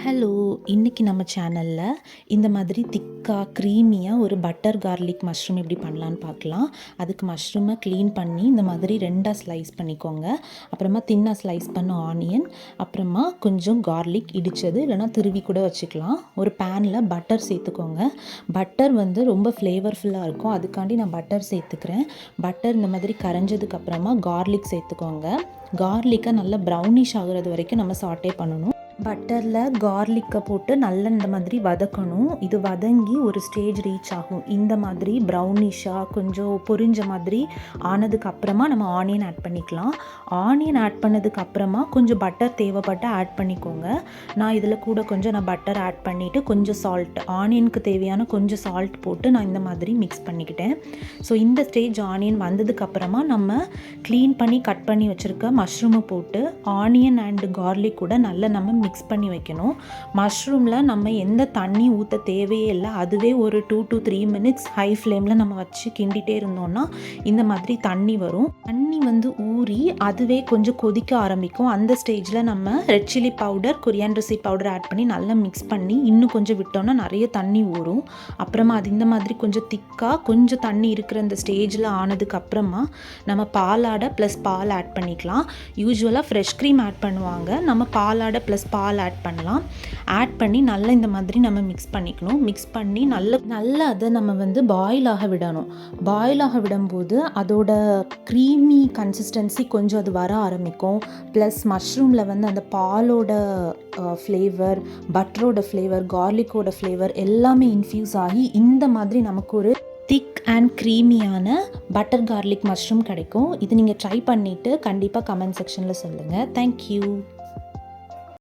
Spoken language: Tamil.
ஹலோ! இன்னைக்கு நம்ம சேனல்ல இந்த மாதிரி திக்கா, க்ரீமியா ஒரு பட்டர் கார்லிக் மஷ்ரூம் எப்படி பண்ணலான்னு பார்க்கலாம். அதுக்கு மஷ்ரூமை க்ளீன் பண்ணி இந்த மாதிரி 2ஆ ஸ்லைஸ் பண்ணிக்கோங்க. அப்புறமா தின்னா ஸ்லைஸ் பண்ண ஆனியன், அப்புறமா கொஞ்சம் கார்லிக் இடித்தது இல்லைனா திருவி கூட வச்சுக்கலாம். ஒரு பேனில் பட்டர் சேர்த்துக்கோங்க. பட்டர் வந்து ரொம்ப ஃப்ளேவர்ஃபுல்லாக இருக்கும். அதுக்காண்டி நான் பட்டர் சேர்த்துக்கிறேன். பட்டர் இந்த மாதிரி கரைஞ்சதுக்கப்புறமா கார்லிக் சேர்த்துக்கோங்க. கார்லிக்கை நல்லா ப்ரௌனிஷ் ஆகுறது வரைக்கும் நம்ம சாட்டே பண்ணணும். பட்டரில் கார்லிக்கை போட்டு நல்லா இந்த மாதிரி வதக்கணும். இது வதங்கி ஒரு ஸ்டேஜ் ரீச் ஆகும். இந்த மாதிரி ப்ரௌனிஷாக கொஞ்சம் பொரிஞ்ச மாதிரி ஆனதுக்கப்புறமா நம்ம ஆனியன் ஆட் பண்ணிக்கலாம். ஆனியன் ஆட் பண்ணதுக்கப்புறமா கொஞ்சம் பட்டர் தேவைப்பட்ட ஆட் பண்ணிக்கோங்க. நான் இதில் கூட கொஞ்சம் பட்டர் ஆட் பண்ணிவிட்டு கொஞ்சம் சால்ட், ஆனியனுக்கு தேவையான கொஞ்சம் சால்ட் போட்டு நான் இந்த மாதிரி மிக்ஸ் பண்ணிக்கிட்டேன். ஸோ இந்த ஸ்டேஜ் ஆனியன் வந்ததுக்கப்புறமா நம்ம க்ளீன் பண்ணி கட் பண்ணி வச்சுருக்க மஷ்ரூமை போட்டு ஆனியன் அண்டு கார்லிக் கூட நல்லா நம்ம மிக்ஸ் பண்ணி வைக்கணும். மஷ்ரூமில் நம்ம எந்த தண்ணி ஊற்ற தேவையே இல்லை. அதுவே ஒரு 2 to 3 minutes ஹை ஃப்ளேமில் நம்ம வச்சு கிண்டிகிட்டே இருந்தோம்னா இந்த மாதிரி தண்ணி வரும். தண்ணி வந்து ஊறி அதுவே கொஞ்சம் கொதிக்க ஆரம்பிக்கும். அந்த ஸ்டேஜில் நம்ம red chilli powder, coriander seed powder add பண்ணி நல்லா மிக்ஸ் பண்ணி இன்னும் கொஞ்சம் விட்டோம்னா நிறைய தண்ணி ஊறும். அப்புறமா அது இந்த மாதிரி கொஞ்சம் திக்காக கொஞ்சம் தண்ணி இருக்கிற இந்த ஸ்டேஜில் ஆனதுக்கப்புறமா நம்ம பாலாடை ப்ளஸ் பால் ஆட் பண்ணிக்கலாம். யூஸ்வலாக ஃப்ரெஷ் க்ரீம் ஆட் பண்ணுவாங்க. நம்ம பாலாடை ப்ளஸ் பால் ஆட் பண்ணலாம். ஆட் பண்ணி நல்லா இந்த மாதிரி நம்ம மிக்ஸ் பண்ணிக்கணும். மிக்ஸ் பண்ணி நல்லா அதை நம்ம வந்து பாயில் ஆக விடணும். பாயில் ஆக விடும்போது அதோட க்ரீமி கன்சிஸ்டன்சி கொஞ்சம் அது வர ஆரம்பிக்கும். ப்ளஸ் மஷ்ரூமில் வந்து அந்த பாலோட ஃப்ளேவர், பட்டரோட ஃப்ளேவர், கார்லிக்கோட ஃப்ளேவர் எல்லாமே இன்ஃப்யூஸ் ஆகி இந்த மாதிரி நமக்கு ஒரு திக் அண்ட் க்ரீமியான பட்டர் கார்லிக் மஷ்ரூம் கிடைக்கும். இது நீங்கள் ட்ரை பண்ணிவிட்டு கண்டிப்பாக கமெண்ட் செக்ஷனில் சொல்லுங்கள். தேங்க்யூ.